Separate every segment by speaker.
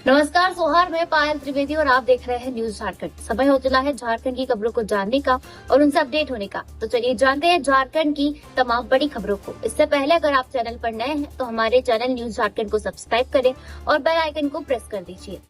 Speaker 1: नमस्कार सोहार, मैं पायल त्रिवेदी और आप देख रहे हैं न्यूज झारखंड। समय हो चला है झारखंड की खबरों को जानने का और उनसे अपडेट होने का। तो चलिए जानते हैं झारखंड की तमाम बड़ी खबरों को। इससे पहले अगर आप चैनल पर नए हैं तो हमारे चैनल न्यूज झारखंड को सब्सक्राइब करें और बेल आइकन को प्रेस कर दीजिए।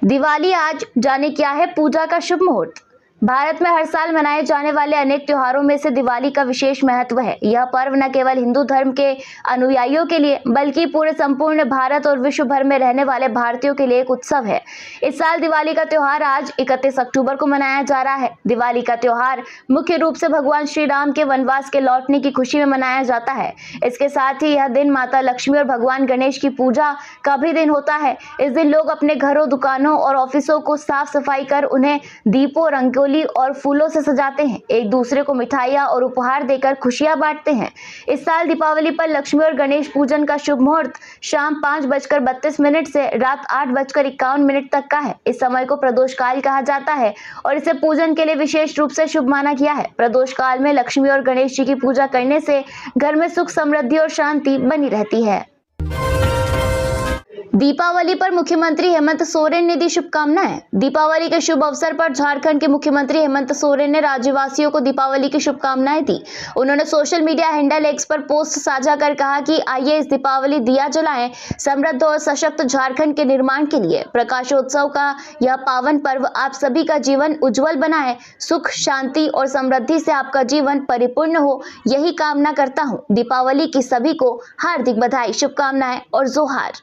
Speaker 2: दिवाली आज, जाने क्या है पूजा का शुभ मुहूर्त। भारत में हर साल मनाए जाने वाले अनेक त्योहारों में से दिवाली का विशेष महत्व है। यह पर्व न केवल हिंदू धर्म के अनुयायियों के लिए बल्कि पूरे संपूर्ण भारत और विश्व भर में रहने वाले भारतीयों के लिए एक उत्सव है। इस साल दिवाली का त्योहार आज 31 अक्टूबर को मनाया जा रहा है। दिवाली का त्योहार मुख्य रूप से भगवान श्री राम के वनवास के लौटने की खुशी में मनाया जाता है। इसके साथ ही यह दिन माता लक्ष्मी और भगवान गणेश की पूजा का भी दिन होता है। इस दिन लोग अपने घरों, दुकानों और ऑफिसों को साफ सफाई कर उन्हें दीपों, रंगोली और फूलों से सजाते हैं। एक दूसरे को मिठाइयां और उपहार देकर खुशियां बांटते हैं। इस साल दीपावली पर लक्ष्मी और गणेश पूजन का शुभ मुहूर्त शाम 5:32 से रात 8:51 तक का है। इस समय को प्रदोष काल कहा जाता है और इसे पूजन के लिए विशेष रूप से शुभ माना गया है। प्रदोष काल में लक्ष्मी और गणेश जी की पूजा करने से घर में सुख, समृद्धि और शांति बनी रहती है। दीपावली पर मुख्यमंत्री हेमंत सोरेन ने दी शुभकामनाएं। दीपावली के शुभ अवसर पर झारखंड के मुख्यमंत्री हेमंत सोरेन ने राज्यवासियों को दीपावली की शुभकामनाएं दी। उन्होंने सोशल मीडिया हैंडल एक्स पर पोस्ट साझा कर कहा कि आइए इस दीपावली दिया जलाएं समृद्ध और सशक्त झारखंड के निर्माण के लिए। प्रकाशोत्सव का यह पावन पर्व आप सभी का जीवन उज्जवल बनाए, सुख, शांति और समृद्धि से आपका जीवन परिपूर्ण हो, यही कामना करता हूँ। दीपावली की सभी को हार्दिक बधाई, शुभकामनाएं और जोहार।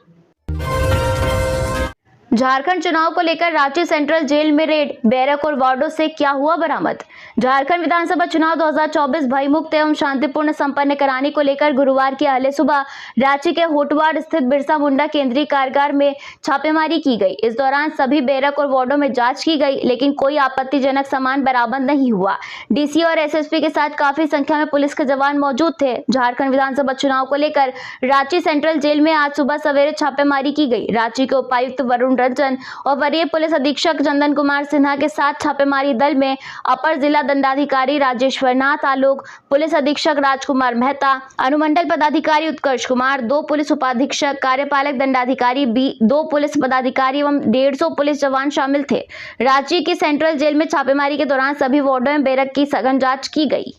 Speaker 2: झारखंड चुनाव को लेकर रांची सेंट्रल जेल में रेड, बैरक और वार्डों से क्या हुआ बरामद। झारखंड विधानसभा चुनाव 2024 भयमुक्त एवं शांतिपूर्ण संपन्न कराने को लेकर गुरुवार की अहले सुबह रांची के होटवाड़ स्थित बिरसा मुंडा केंद्रीय कारागार में छापेमारी की गई। इस दौरान सभी बैरक और वार्डों में जांच की गई, लेकिन कोई आपत्तिजनक सामान बरामद नहीं हुआ। डीसी और एसएसपी के साथ काफी संख्या में पुलिस के जवान मौजूद थे। झारखंड विधानसभा चुनाव को लेकर रांची सेंट्रल जेल में आज सुबह सवेरे छापेमारी की गई। रांची के उपायुक्त वरुण रंजन और वरीय पुलिस अधीक्षक चंदन कुमार सिन्हा के साथ छापेमारी दल में अपर जिला दंडाधिकारी राजेश्वर नाथ, आलोक पुलिस अधीक्षक राजकुमार मेहता, अनुमंडल पदाधिकारी उत्कर्ष कुमार, 2 पुलिस उपाधीक्षक, कार्यपालक दंडाधिकारी बी, 2 पुलिस पदाधिकारी एवं 150 पुलिस जवान शामिल थे। रांची की सेंट्रल जेल में छापेमारी के दौरान सभी वार्डों में बैरक की सघन जांच की गई।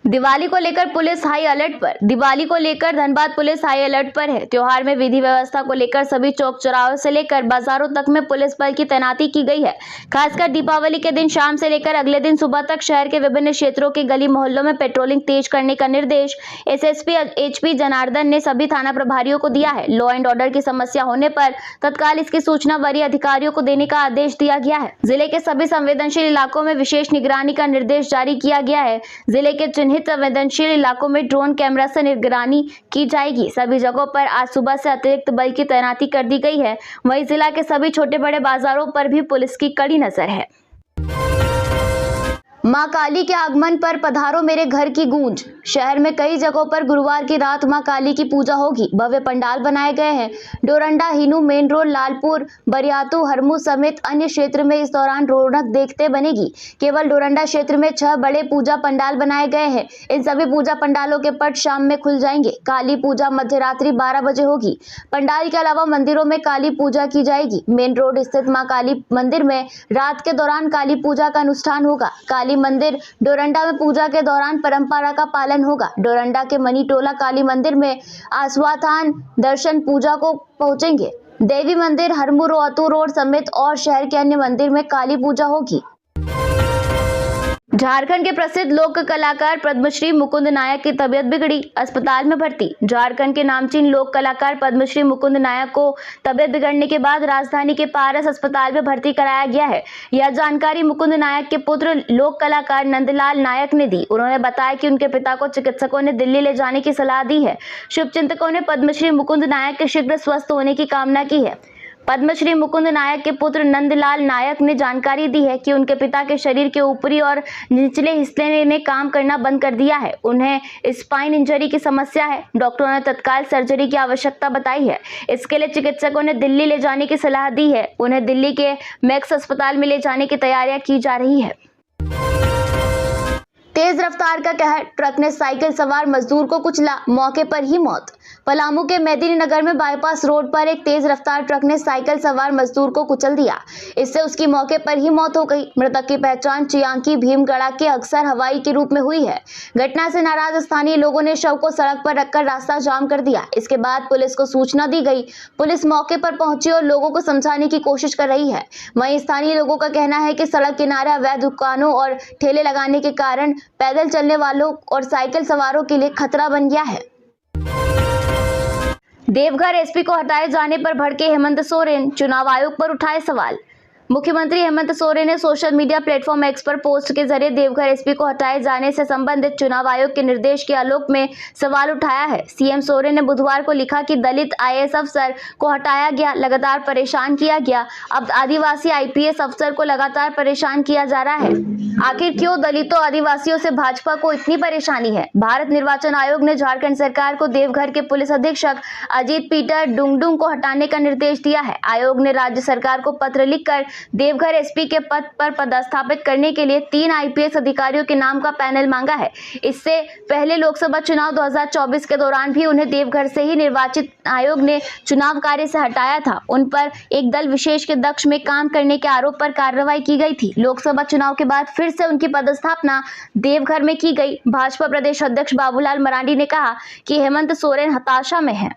Speaker 2: दिवाली को लेकर पुलिस हाई अलर्ट पर। दिवाली को लेकर धनबाद पुलिस हाई अलर्ट पर है। त्योहार में विधि व्यवस्था को लेकर सभी चौक चौराहों से लेकर बाजारों तक में पुलिस बल की तैनाती की गई है। खासकर दीपावली के दिन शाम से लेकर अगले दिन सुबह तक शहर के विभिन्न क्षेत्रों के गली मोहल्लों में पेट्रोलिंग तेज करने का निर्देश एसएसपी एचपी जनार्दन ने सभी थाना प्रभारियों को दिया है। लॉ एंड ऑर्डर की समस्या होने पर तत्काल इसकी सूचना वरीय अधिकारियों को देने का आदेश दिया गया है। जिले के सभी संवेदनशील इलाकों में विशेष निगरानी का निर्देश जारी किया गया है। जिले के चिन्हित संवेदनशील इलाकों में ड्रोन कैमरा से निगरानी की जाएगी। सभी जगहों पर आज सुबह से अतिरिक्त बल की तैनाती कर दी गई है। वहीं जिला के सभी छोटे बड़े बाजारों पर भी पुलिस की कड़ी नजर है। मां काली के आगमन पर पधारो मेरे घर की गूंज। शहर में कई जगहों पर गुरुवार की रात मां काली की पूजा होगी। भव्य पंडाल बनाए गए हैं। डोरंडा, हिनू, मेन रोड, लालपुर, बरियातू, हरमू समेत अन्य क्षेत्र में इस दौरान रौनक देखते बनेगी। केवल डोरंडा क्षेत्र में 6 बड़े पूजा पंडाल बनाए गए हैं। इन सभी पूजा पंडालों के पट शाम में खुल जाएंगे। काली पूजा मध्यरात्रि 12 बजे होगी। पंडाल के अलावा मंदिरों में काली पूजा की जाएगी। मेन रोड स्थित मां काली मंदिर में रात के दौरान काली पूजा का अनुष्ठान होगा। काली मंदिर डोरंडा में पूजा के दौरान परंपरा का पालन होगा। डोरंडा के मनी टोला काली मंदिर में आश्वाथान दर्शन पूजा को पहुंचेंगे। देवी मंदिर, हरमू रोहतू रोड समेत और शहर के अन्य मंदिर में काली पूजा होगी। झारखंड के प्रसिद्ध लोक कलाकार पद्मश्री मुकुंद नायक की तबीयत बिगड़ी, अस्पताल में भर्ती। झारखंड के नामचीन लोक कलाकार पद्मश्री मुकुंद नायक को तबीयत बिगड़ने के बाद राजधानी के पारस अस्पताल में भर्ती कराया गया है। यह जानकारी मुकुंद नायक के पुत्र लोक कलाकार नंदलाल नायक ने दी। उन्होंने बताया कि उनके पिता को चिकित्सकों ने दिल्ली ले जाने की सलाह दी है। शुभचिंतकों ने पद्मश्री मुकुंद नायक के शीघ्र स्वस्थ होने की कामना की है। पद्मश्री मुकुंद नायक के पुत्र नंदलाल नायक ने जानकारी दी है कि उनके पिता के शरीर के ऊपरी और निचले हिस्से ने काम करना बंद कर दिया है। उन्हें स्पाइन इंजरी की समस्या है। डॉक्टरों ने तत्काल सर्जरी की आवश्यकता बताई है। इसके लिए चिकित्सकों ने दिल्ली ले जाने की सलाह दी है। उन्हें दिल्ली के मैक्स अस्पताल में ले जाने की तैयारियां की जा रही है। तेज रफ्तार का कहर, ट्रक ने साइकिल सवार मजदूर को कुचला, मौके पर ही मौत। पलामू के मेदिनी नगर में बाईपास रोड पर एक तेज रफ्तार ट्रक ने साइकिल सवार मजदूर को कुचल दिया। इससे उसकी मौके पर ही मौत हो गई। मृतक की पहचान चियांकी भीमगढ़ा के अक्सर हवाई के रूप में हुई है। घटना से नाराज स्थानीय लोगों ने शव को सड़क पर रखकर रास्ता जाम कर दिया। इसके बाद पुलिस को सूचना दी गई। पुलिस मौके पर पहुंची और लोगों को समझाने की कोशिश कर रही है। वहीं स्थानीय लोगों का कहना है कि सड़क किनारे अवैध दुकानों और ठेले लगाने के कारण पैदल चलने वालों और साइकिल सवारों के लिए खतरा बन गया है। देवघर एसपी को हटाए जाने पर भड़के हेमंत सोरेन, चुनाव आयोग पर उठाए सवाल। मुख्यमंत्री हेमंत सोरेन ने सोशल मीडिया प्लेटफॉर्म एक्स पर पोस्ट के जरिए देवघर एसपी को हटाए जाने से संबंधित चुनाव आयोग के निर्देश के आलोक में सवाल उठाया है। सीएम सोरेन ने बुधवार को लिखा कि दलित आईएएस अफसर को हटाया गया, लगातार परेशान किया गया। अब आदिवासी आईपीएस अफसर को लगातार परेशान किया जा रहा है। आखिर क्यों दलितों आदिवासियों से भाजपा को इतनी परेशानी है? भारत निर्वाचन आयोग ने झारखंड सरकार को देवघर के पुलिस अधीक्षक अजीत पीटर डुंगडुंग को हटाने का निर्देश दिया है। आयोग ने राज्य सरकार को पत्र लिखकर देवघर एसपी के पद पर पदस्थापित करने के लिए 3 आईपीएस अधिकारियों के नाम का पैनल मांगा है। इससे पहले लोकसभा चुनाव 2024 के दौरान भी उन्हें देवघर से ही निर्वाचित आयोग ने चुनाव कार्य से हटाया था। उन पर एक दल विशेष के दक्ष में काम करने के आरोप पर कार्रवाई की गई थी। लोकसभा चुनाव के बाद फिर से उनकी पदस्थापना देवघर में की गई। भाजपा प्रदेश अध्यक्ष बाबूलाल मरांडी ने कहा कि हेमंत सोरेन हताशा में है।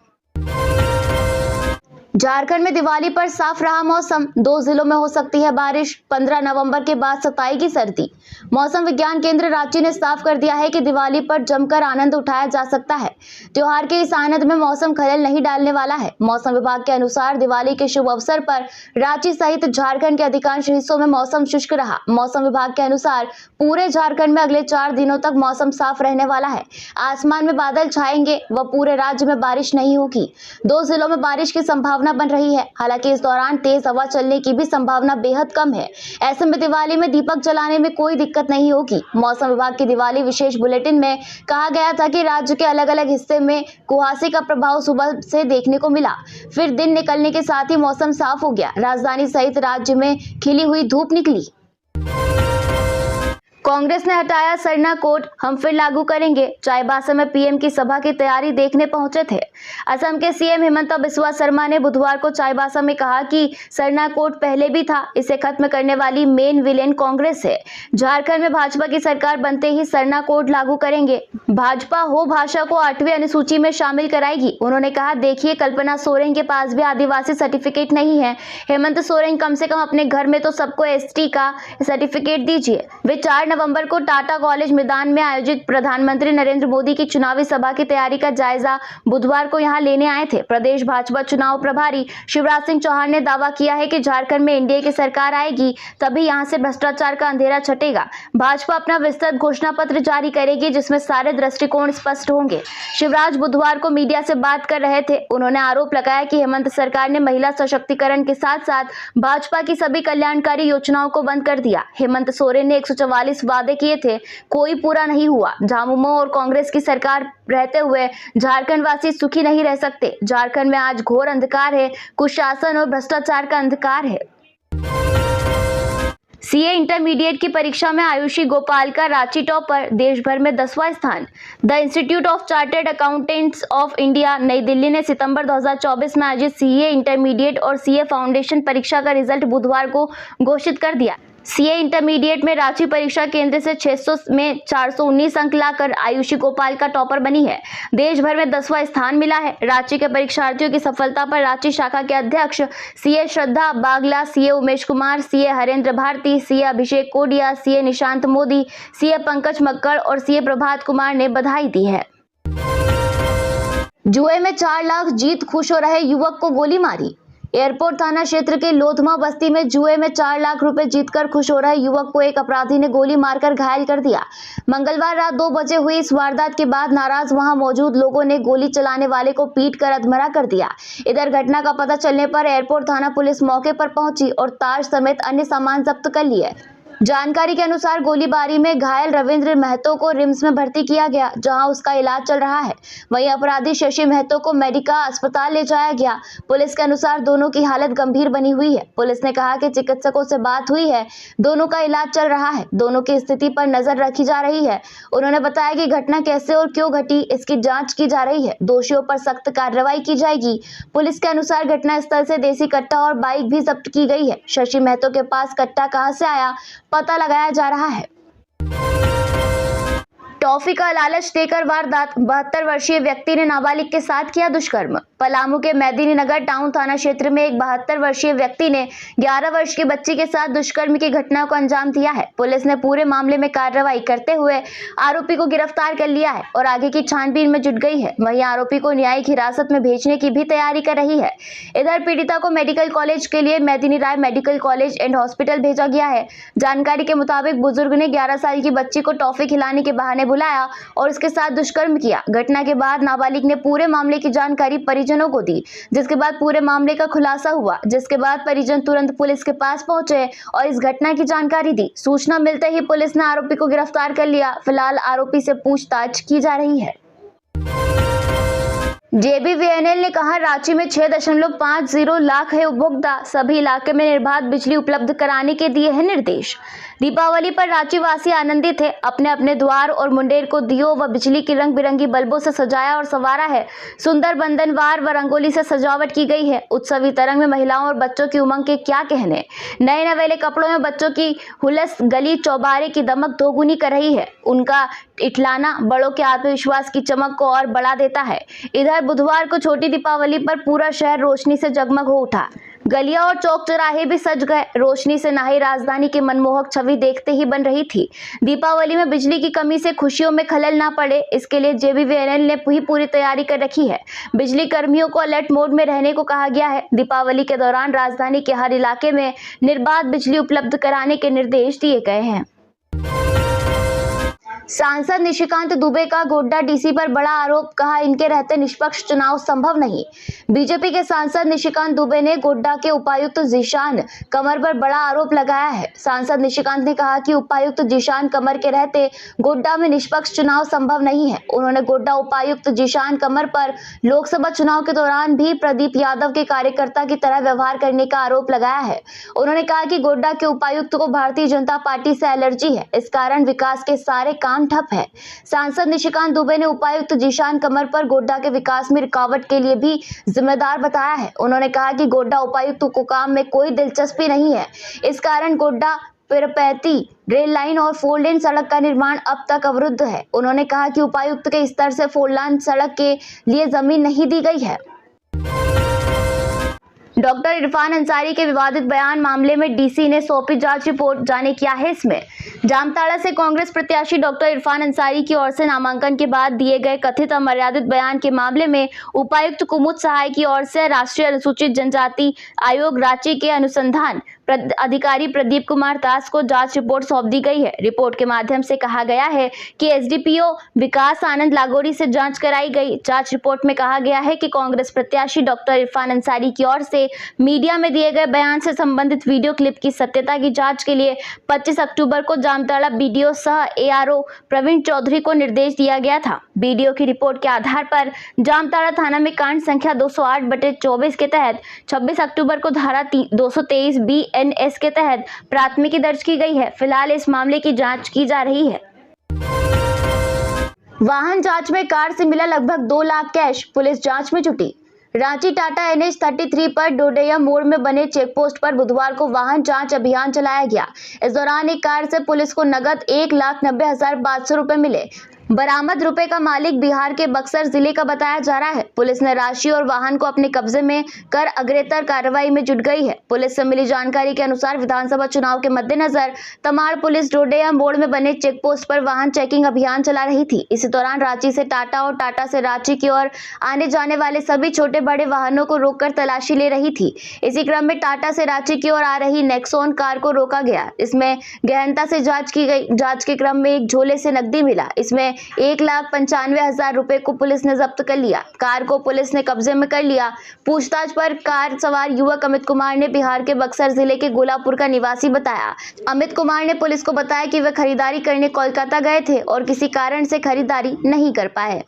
Speaker 2: झारखंड में दिवाली पर साफ रहा मौसम, 2 जिलों में हो सकती है बारिश। 15 नवंबर के बाद सताएगी सर्दी। मौसम विज्ञान केंद्र रांची ने साफ कर दिया है कि दिवाली पर जमकर आनंद उठाया जा सकता है। त्योहार के इस आनंद में मौसम खलल नहीं डालने वाला है। मौसम विभाग के अनुसार दिवाली के शुभ अवसर पर रांची सहित झारखंड के अधिकांश हिस्सों में मौसम शुष्क रहा। मौसम विभाग के अनुसार पूरे झारखंड में अगले 4 दिनों तक मौसम साफ रहने वाला है। आसमान में बादल छाएंगे व पूरे राज्य में बारिश नहीं होगी। 2 जिलों में बारिश की संभावना बन रही है। हालांकि इस दौरान तेज हवा चलने की भी संभावना बेहद कम है। ऐसे में दिवाली में दीपक जलाने में कोई दिक्कत नहीं होगी। मौसम विभाग की दिवाली विशेष बुलेटिन में कहा गया था कि राज्य के अलग अलग हिस्से में कुहासे का प्रभाव सुबह से देखने को मिला। फिर दिन निकलने के साथ ही मौसम साफ हो गया। राजधानी सहित राज्य में खिली हुई धूप निकली। कांग्रेस ने हटाया सरना कोड, हम फिर लागू करेंगे। चाईबासा में पीएम की सभा की तैयारी देखने पहुंचे थे। असम के सीएम हिमंता बिस्वा शर्मा ने बुधवार को चाईबासा में कहा कि सरना कोड पहले भी था, इसे खत्म करने वाली मेन विलेन कांग्रेस है। झारखंड में भाजपा की सरकार बनते ही सरना कोड लागू करेंगे। भाजपा हो भाषा को 8वीं अनुसूची में शामिल कराएगी। उन्होंने कहा, देखिए कल्पना सोरेन के पास भी आदिवासी सर्टिफिकेट नहीं है। हेमंत सोरेन कम से कम अपने घर में तो सबको एसटी का सर्टिफिकेट दीजिए। वे 4 नवंबर को टाटा कॉलेज मैदान में आयोजित प्रधानमंत्री नरेंद्र मोदी की चुनावी सभा की तैयारी का जायजा बुधवार को यहां लेने आए थे। प्रदेश भाजपा चुनाव प्रभारी शिवराज सिंह चौहान ने दावा किया है कि झारखंड में एनडीए की सरकार आएगी, तभी यहां से भ्रष्टाचार का अंधेरा छटेगा। भाजपा अपना विस्तृत घोषणा पत्र जारी करेगी, जिसमें सारे दृष्टिकोण स्पष्ट होंगे। शिवराज बुधवार को मीडिया से बात कर रहे थे। उन्होंने आरोप लगाया कि हेमंत सरकार ने महिला सशक्तिकरण के साथ साथ भाजपा की सभी कल्याणकारी योजनाओं को बंद कर दिया। हेमंत सोरेन ने 144 वादे किए थे, कोई पूरा नहीं हुआ। झामुमो और कांग्रेस की सरकार रहते हुए झारखंड वासी सुखी नहीं रह सकते। झारखंड में आज घोर अंधकार है, कुशासन और भ्रष्टाचार का अंधकार है। सीए इंटरमीडिएट की परीक्षा में आयुषी गोपाल का रांची टॉपर, देश भर में 10वां स्थान। The institute of chartered accountants of India नई दिल्ली ने सितंबर 2024 में आयोजित सीए इंटरमीडिएट और सीए फाउंडेशन परीक्षा का रिजल्ट बुधवार को घोषित कर दिया। सीए इंटरमीडिएट में रांची परीक्षा केंद्र से 600 में 419 अंक लाकर आयुषी गोपाल का टॉपर बनी है। देश भर में 10वां स्थान मिला है। रांची के परीक्षार्थियों की सफलता पर रांची शाखा के अध्यक्ष CA Shraddha Bagla, CA Umesh Kumar, CA Harendra Bharti, CA Abhishek Kodia, CA Nishant Modi, CA Pankaj Makkar और सीए प्रभात कुमार ने बधाई दी है। जुए में 4 लाख जीत खुश हो रहे युवक को गोली मारी। एयरपोर्ट थाना क्षेत्र के लोधमा बस्ती में जुए में 4 लाख रुपए जीतकर खुश हो रहे युवक को एक अपराधी ने गोली मारकर घायल कर दिया। मंगलवार रात 2 बजे हुई इस वारदात के बाद नाराज वहां मौजूद लोगों ने गोली चलाने वाले को पीटकर अधमरा कर दिया। इधर घटना का पता चलने पर एयरपोर्ट थाना पुलिस मौके पर पहुंची और तार समेत अन्य सामान जब्त कर लिए। जानकारी के अनुसार गोलीबारी में घायल रविंद्र महतो को रिम्स में भर्ती किया गया, जहां उसका इलाज चल रहा है। वहीं अपराधी शशि महतो को मेडिका अस्पताल ले जाया गया। पुलिस के अनुसार दोनों की हालत गंभीर बनी हुई है। पुलिस ने कहा कि चिकित्सकों से बात हुई है, दोनों का इलाज चल रहा है, दोनों की स्थिति पर नजर रखी जा रही है। उन्होंने बताया कि घटना कैसे और क्यों घटी, इसकी जाँच की जा रही है। दोषियों पर सख्त कार्रवाई की जाएगी। पुलिस के अनुसार घटनास्थल से देसी कट्टा और बाइक भी जब्त की गई है। शशि महतो के पास कट्टा कहां से आया, पता लगाया जा रहा है। टॉफी का लालच देकर वारदात, 72 वर्षीय व्यक्ति ने नाबालिग के साथ किया दुष्कर्म। पलामू के मेदिनी नगर टाउन थाना क्षेत्र में एक 72 वर्षीय व्यक्ति ने 11 वर्ष की बच्ची के साथ दुष्कर्म की घटना को अंजाम दिया है। पुलिस ने पूरे मामले में कार्रवाई करते हुए आरोपी को गिरफ्तार कर लिया है और आगे की छानबीन में जुट गई है। वहीं आरोपी को न्यायिक हिरासत में भेजने की भी तैयारी कर रही है। इधर पीड़िता को मेडिकल कॉलेज के लिए मेदिनी राय मेडिकल कॉलेज एंड हॉस्पिटल भेजा गया है। जानकारी के मुताबिक बुजुर्ग ने 11 साल की बच्ची को टॉफी खिलाने के बहाने बुलाया और उसके साथ दुष्कर्म किया। घटना के बाद नाबालिग ने पूरे मामले की जानकारी परिजनों को दी, जिसके बाद पूरे मामले का खुलासा हुआ। जिसके बाद परिजन तुरंत पुलिस के पास पहुंचे और इस घटना की जानकारी दी। सूचना मिलते ही पुलिस ने आरोपी को गिरफ्तार कर लिया। फिलहाल आरोपी से पूछताछ की जा रही है। JBVNL ने कहा, रांची में 6.50 लाख है उपभोक्ता, सभी इलाके में निर्बाध बिजली उपलब्ध कराने के दिए हैं निर्देश। दीपावली पर रांची वासी आनंदित थे। अपने अपने द्वार और मुंडेर को दियो व बिजली की रंग बिरंगी बल्बों से सजाया और संवारा है। सुंदर बंधनवार व रंगोली से सजावट की गई है। उत्सवी तरंग में महिलाओं और बच्चों की उमंग के क्या कहने। नए नवेले कपड़ों में बच्चों की हुलस गली चौबारे की दमक दोगुनी कर रही है। उनका इठलाना बड़ों के आत्मविश्वास की चमक को और बढ़ा देता है। इधर बुधवार को छोटी दीपावली पर पूरा शहर रोशनी से जगमग हो उठा। गलियां और चौक चौराहे भी सज गए। रोशनी से नहाई राजधानी की मनमोहक छवि देखते ही बन रही थी। दीपावली में बिजली की कमी से खुशियों में खलल ना पड़े, इसके लिए JBVNL ने पूरी तैयारी कर रखी है। बिजली कर्मियों को अलर्ट मोड में रहने को कहा गया है। दीपावली के दौरान राजधानी के हर इलाके में निर्बाध बिजली उपलब्ध कराने के निर्देश दिए गए हैं। सांसद निशिकांत दुबे का गोड्डा DC पर बड़ा आरोप, कहा इनके रहते निष्पक्ष चुनाव संभव नहीं। बीजेपी के सांसद निशिकांत दुबे ने गोड्डा के उपायुक्त जीशान कमर पर बड़ा आरोप लगाया है। सांसद निशिकांत ने कहा कि उपायुक्त जीशान कमर के रहते गोड्डा में निष्पक्ष चुनाव संभव नहीं है। उन्होंने गोड्डा उपायुक्त जीशान कमर पर लोकसभा चुनाव के दौरान भी प्रदीप यादव के कार्यकर्ता की तरह व्यवहार करने का आरोप लगाया है। उन्होंने कहा कि गोड्डा के उपायुक्त को भारतीय जनता पार्टी से एलर्जी है, इस कारण विकास के सारे काम ठप है। सांसद निशिकांत दुबे ने उपायुक्त जीशान कमर पर गोड्डा के विकास में रुकावट के लिए भी जिम्मेदार बताया है। उन्होंने कहा कि गोड्डा उपायुक्त को काम में कोई दिलचस्पी नहीं है, इस कारण गोड्डा पिरपैती रेल लाइन और 4 लेन सड़क का निर्माण अब तक अवरुद्ध है। उन्होंने कहा कि उपायुक्त के स्तर से 4 लेन सड़क के लिए जमीन नहीं दी गई है। डॉक्टर इरफान अंसारी के विवादित बयान मामले में DC ने सौंपी जांच रिपोर्ट, जाने क्या है इसमें। जामताड़ा से कांग्रेस प्रत्याशी डॉक्टर इरफान अंसारी की ओर से नामांकन के बाद दिए गए कथित अमर्यादित बयान के मामले में उपायुक्त कुमुद सहाय की ओर से राष्ट्रीय अनुसूचित जनजाति आयोग रांची के अनुसंधान अधिकारी प्रदीप कुमार दास को जांच रिपोर्ट सौंप दी गई है। रिपोर्ट के माध्यम से कहा गया है कि SDPO विकास आनंद लागोरी से जांच कराई गई। जांच रिपोर्ट में कहा गया है कि कांग्रेस प्रत्याशी डॉक्टर इरफान अंसारी की ओर से मीडिया में दिए गए बयान से संबंधित वीडियो क्लिप की सत्यता की जांच के लिए 25 अक्टूबर को जामताड़ा BDO सह ARO प्रवीण चौधरी को निर्देश दिया गया था। BDO की रिपोर्ट के आधार पर जामताड़ा थाना में कांड संख्या 208/24 के तहत 26 अक्टूबर को धारा 223 BNS के तहत प्राथमिकी दर्ज की गई है। फिलहाल इस मामले की जांच की जा रही है। वाहन जांच में कार से मिला लगभग 2 लाख कैश, पुलिस जांच में जुटी। रांची टाटा NH 33 पर डोडेया मोड़ में बने चेक पोस्ट पर बुधवार को वाहन जांच अभियान चलाया गया। इस दौरान एक कार से पुलिस को नगद 1,90,500 रुपए मिले। बरामद रुपए का मालिक बिहार के बक्सर जिले का बताया जा रहा है। पुलिस ने राशि और वाहन को अपने कब्जे में कर अग्रेतर कार्रवाई में जुट गई है। पुलिस से मिली जानकारी के अनुसार विधानसभा चुनाव के मद्देनजर तमाड़ पुलिस डोडेया मोड़ में बने चेक पोस्ट पर वाहन चेकिंग अभियान चला रही थी। इसी दौरान रांची से टाटा और टाटा से रांची की ओर आने जाने वाले सभी छोटे बड़े वाहनों को रोककर तलाशी ले रही थी। इसी क्रम में टाटा से रांची की ओर आ रही नेक्सॉन कार को रोका गया। इसमें गहनता से जांच की गई। जांच के क्रम में एक झोले से नकदी मिला। इसमें 1,95,000 रुपए को पुलिस ने जब्त कर लिया। कार को पुलिस ने कब्जे में कर लिया। पूछताछ पर कार सवार युवक अमित कुमार ने बिहार के बक्सर जिले के गोलापुर का निवासी बताया। अमित कुमार ने पुलिस को बताया कि वे खरीदारी करने कोलकाता गए थे और किसी कारण से खरीदारी नहीं कर पाए।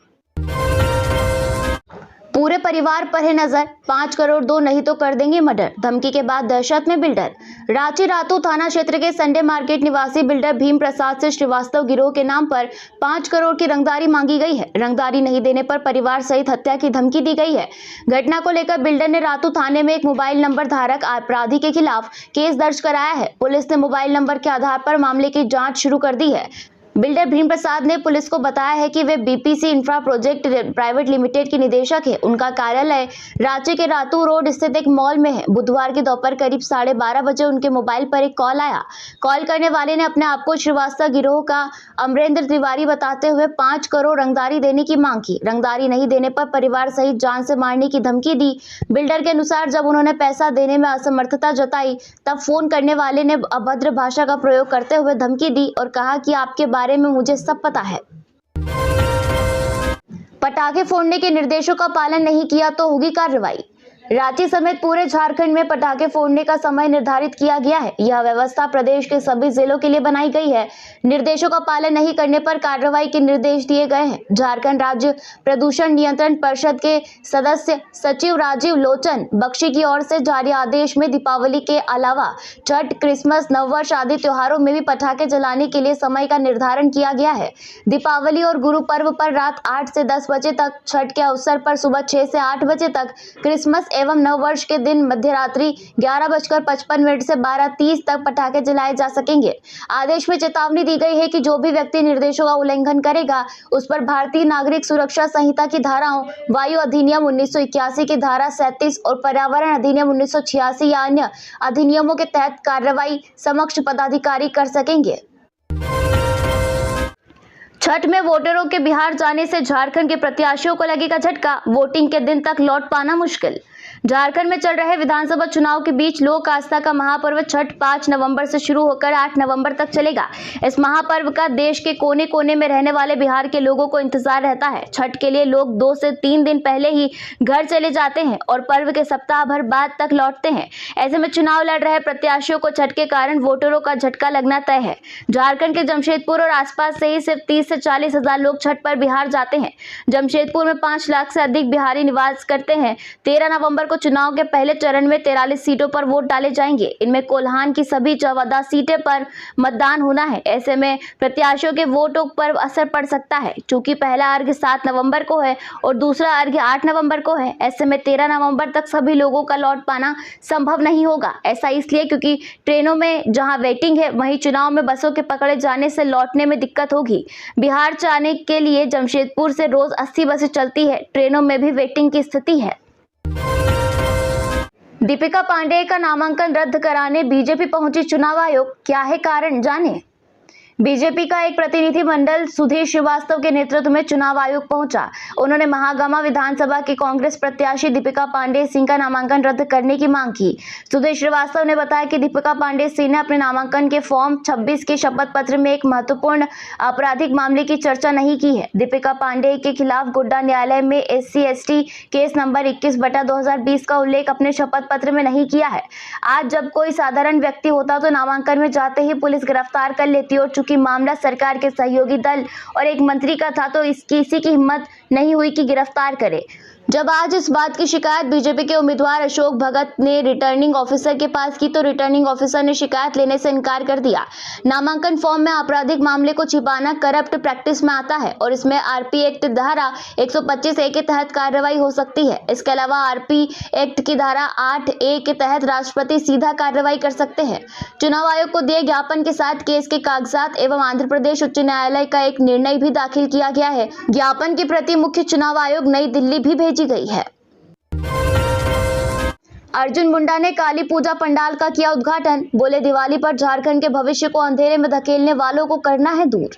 Speaker 2: पूरे परिवार पर है नजर, 5 करोड़ दो नहीं तो कर देंगे मर्डर। धमकी के बाद दहशत में बिल्डर। रांची रातू थाना क्षेत्र के संडे मार्केट निवासी बिल्डर भीम प्रसाद से श्रीवास्तव गिरोह के नाम पर 5 करोड़ की रंगदारी मांगी गई है। रंगदारी नहीं देने पर परिवार सहित हत्या की धमकी दी गई है। घटना को लेकर बिल्डर ने रातू थाने में एक मोबाइल नंबर धारक अपराधी के खिलाफ केस दर्ज कराया है। पुलिस ने मोबाइल नंबर के आधार पर मामले की जाँच शुरू कर दी है। बिल्डर भीम प्रसाद ने पुलिस को बताया है कि वे BPC infra project private limited के निदेशक है। उनका कार्यालय रांची के रातू रोड स्थित एक मॉल में है। बुधवार की दोपहर करीब 12:30 बजे उनके मोबाइल पर एक कॉल आया। कॉल करने वाले ने अपने आप को श्रीवास्तव गिरोह का अमरेंद्र तिवारी बताते हुए 5 करोड़ रंगदारी देने की मांग की। रंगदारी नहीं देने पर परिवार सहित जान से मारने की धमकी दी। बिल्डर के अनुसार जब उन्होंने पैसा देने में असमर्थता जताई तब फोन करने वाले ने अभद्र भाषा का प्रयोग करते हुए धमकी दी और कहा कि आपके बारे में मुझे सब पता है। पटाखे फोड़ने के निर्देशों का पालन नहीं किया तो होगी कार्रवाई। रांची समेत पूरे झारखंड में पटाखे फोड़ने का समय निर्धारित किया गया है। यह व्यवस्था प्रदेश के सभी जिलों के लिए बनाई गई है। निर्देशों का पालन नहीं करने पर कार्रवाई के निर्देश दिए गए हैं। झारखंड राज्य प्रदूषण नियंत्रण परिषद के सदस्य सचिव राजीव लोचन बख्शी की ओर से जारी आदेश में दीपावली के अलावा छठ, क्रिसमस, नववर्ष आदि त्योहारों में भी पटाखे जलाने के लिए समय का निर्धारण किया गया है। दीपावली और गुरु पर्व पर रात 8 से 10 बजे तक, छठ के अवसर पर सुबह 6 से 8 बजे तक, क्रिसमस एवं नववर्ष के दिन मध्यरात्रि 11:55 से 12:30 तक पटाखे जलाए जा सकेंगे। आदेश में चेतावनी दी गई है कि जो भी व्यक्ति निर्देशों का उल्लंघन करेगा उस पर भारतीय नागरिक सुरक्षा संहिता की धाराओं, वायु अधिनियम 1981 की धारा 37 और पर्यावरण अधिनियम 1986 या अन्य अधिनियमों के तहत कार्रवाई समक्ष पदाधिकारी कर सकेंगे। छठ में वोटरों के बिहार जाने से झारखंड के प्रत्याशियों को लगेगा झटका। वोटिंग के दिन तक लौट पाना मुश्किल। झारखंड में चल रहे विधानसभा चुनाव के बीच लोक आस्था का महापर्व छठ 5 नवंबर से शुरू होकर 8 नवंबर तक चलेगा। इस महापर्व का देश के कोने कोने में रहने वाले बिहार के लोगों को इंतजार रहता है। छठ के लिए लोग 2 से 3 दिन पहले ही घर चले जाते हैं और पर्व के सप्ताह भर बाद तक लौटते हैं। ऐसे में चुनाव लड़ रहे प्रत्याशियों को छठ के कारण वोटरों का झटका लगना तय है। झारखंड के जमशेदपुर और आसपास से ही सिर्फ 30 से 40 हजार लोग छठ पर बिहार जाते हैं। जमशेदपुर में 5 लाख से अधिक बिहारी निवास करते हैं। 13 नवंबर को चुनाव के पहले चरण में 43 सीटों पर वोट डाले जाएंगे। इनमें कोल्हान की सभी 14 सीटें पर मतदान होना है। ऐसे में प्रत्याशियों के वोटों पर असर पड़ सकता है। चूंकि पहला अर्घ्य 7 नवंबर को है और दूसरा अर्घ्य 8 नवंबर को है, ऐसे में 13 नवंबर तक सभी लोगों का लौट पाना संभव नहीं होगा। ऐसा इसलिए क्योंकि ट्रेनों में जहां वेटिंग है वहीं चुनाव में बसों के पकड़े जाने से लौटने में दिक्कत होगी। बिहार जाने के लिए जमशेदपुर से रोज 80 बसें चलती है। ट्रेनों में भी वेटिंग की स्थिति है। दीपिका पांडेय का नामांकन रद्द कराने बीजेपी पहुंची चुनाव आयोग, क्या है कारण, जाने। बीजेपी का एक प्रतिनिधि मंडल सुधीर श्रीवास्तव के नेतृत्व में चुनाव आयोग पहुंचा। उन्होंने महागामा विधानसभा की कांग्रेस प्रत्याशी दीपिका पांडेय सिंह का नामांकन रद्द करने की मांग की। सुधीर श्रीवास्तव ने बताया कि दीपिका पांडेय सिंह ने अपने नामांकन के फॉर्म 26 के शपथ पत्र में एक महत्वपूर्ण आपराधिक मामले की चर्चा नहीं की है। दीपिका पांडेय के खिलाफ गोड्डा न्यायालय में SC/ST केस नंबर 21/2020 का उल्लेख अपने शपथ पत्र में नहीं किया है। आज जब कोई साधारण व्यक्ति होता तो नामांकन में जाते ही पुलिस गिरफ्तार कर लेती और कि मामला सरकार के सहयोगी दल और एक मंत्री का था तो किसी की हिम्मत नहीं हुई कि गिरफ्तार करे। जब आज इस बात की शिकायत बीजेपी के उम्मीदवार अशोक भगत ने रिटर्निंग ऑफिसर के पास की तो रिटर्निंग ऑफिसर ने शिकायत लेने से इनकार कर दिया। नामांकन फॉर्म में आपराधिक मामले को छिपाना करप्ट प्रैक्टिस में आता है और इसमें RP एक्ट धारा 125A के तहत कार्रवाई हो सकती है। इसके अलावा RP एक्ट की धारा 8A के तहत राष्ट्रपति सीधा कार्रवाई कर सकते हैं। चुनाव आयोग को दिए ज्ञापन के साथ केस के कागजात एवं आंध्र प्रदेश उच्च न्यायालय का एक निर्णय भी दाखिल किया गया है। ज्ञापन की प्रति मुख्य चुनाव आयोग नई दिल्ली भी भेजी गई है। अर्जुन मुंडा ने काली पूजा पंडाल का किया उद्घाटन। बोले, दिवाली पर झारखंड के भविष्य को अंधेरे में धकेलने वालों को करना है दूर।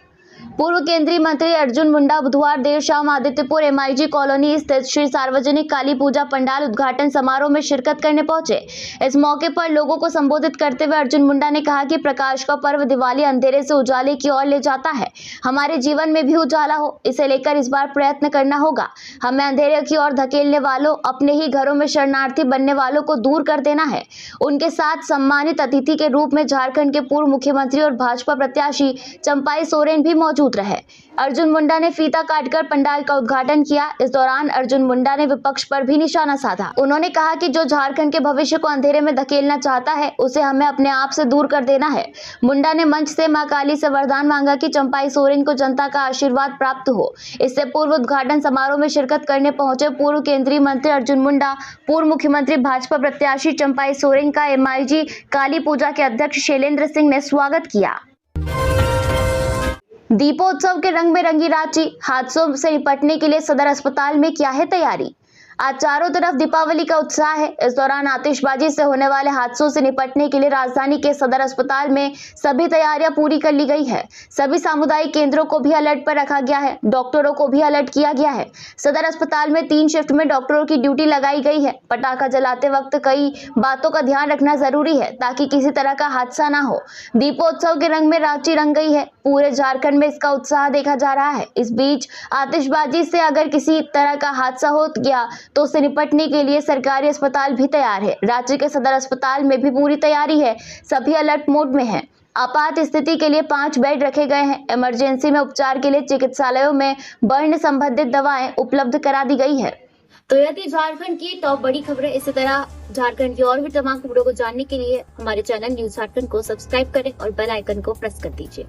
Speaker 2: पूर्व केंद्रीय मंत्री अर्जुन मुंडा बुधवार देर शाम आदित्यपुर MIG कॉलोनी स्थित श्री सार्वजनिक काली पूजा पंडाल उद्घाटन समारोह में शिरकत करने पहुंचे। इस मौके पर लोगों को संबोधित करते हुए अर्जुन मुंडा ने कहा कि प्रकाश का पर्व दिवाली अंधेरे से उजाले की ओर ले जाता है। हमारे जीवन में भी उजाला हो, इसे लेकर इस बार प्रयत्न करना होगा। हमें अंधेरे की ओर धकेलने वालों, अपने ही घरों में शरणार्थी बनने वालों को दूर कर देना है। उनके साथ सम्मानित अतिथि के रूप में झारखंड के पूर्व मुख्यमंत्री और भाजपा प्रत्याशी चंपाई सोरेन भी मौजूद रहे। अर्जुन मुंडा ने फीता काटकर पंडाल का उद्घाटन किया। इस दौरान अर्जुन मुंडा ने विपक्ष पर भी निशाना साधा। उन्होंने कहा कि जो झारखंड के भविष्य को अंधेरे में धकेलना चाहता है, उसे हमें अपने आप से दूर कर देना है। मुंडा ने मंच से मां काली से वरदान मांगा कि चंपाई सोरेन को जनता का आशीर्वाद प्राप्त हो। इससे पूर्व उद्घाटन समारोह में शिरकत करने पहुंचे पूर्व केंद्रीय मंत्री अर्जुन मुंडा, पूर्व मुख्यमंत्री भाजपा प्रत्याशी चंपाई सोरेन का MIG काली पूजा के अध्यक्ष शैलेंद्र सिंह ने स्वागत किया। दीपोत्सव के रंग में रंगी रांची, हादसों से निपटने के लिए सदर अस्पताल में क्या है तैयारी। आज चारों तरफ दीपावली का उत्साह है। इस दौरान आतिशबाजी से होने वाले हादसों से निपटने के लिए राजधानी के सदर अस्पताल में सभी तैयारियां पूरी कर ली गई है। सभी सामुदायिक केंद्रों को भी अलर्ट पर रखा गया है। डॉक्टरों को भी अलर्ट किया गया है। सदर अस्पताल में 3 शिफ्ट में डॉक्टरों की ड्यूटी लगाई गई है। पटाखा जलाते वक्त कई बातों का ध्यान रखना जरूरी है ताकि किसी तरह का हादसा ना हो। दीपोत्सव के रंग में रांची रंग गई है। पूरे झारखंड में इसका उत्साह देखा जा रहा है। इस बीच आतिशबाजी से अगर किसी तरह का हादसा हो गया तो उससे निपटने के लिए सरकारी अस्पताल भी तैयार है। रांची के सदर अस्पताल में भी पूरी तैयारी है। सभी अलर्ट मोड में हैं। आपात स्थिति के लिए 5 बेड रखे गए हैं। इमरजेंसी में उपचार के लिए चिकित्सालयों में बर्न संबंधित दवाएं उपलब्ध करा दी गई है।
Speaker 1: तो यह थी झारखंड की टॉप बड़ी खबरें। इसी तरह झारखंड की और भी तमाम खबरों को जानने के लिए हमारे चैनल न्यूज झारखंड को सब्सक्राइब करें और बेल आइकन को प्रेस कर दीजिए।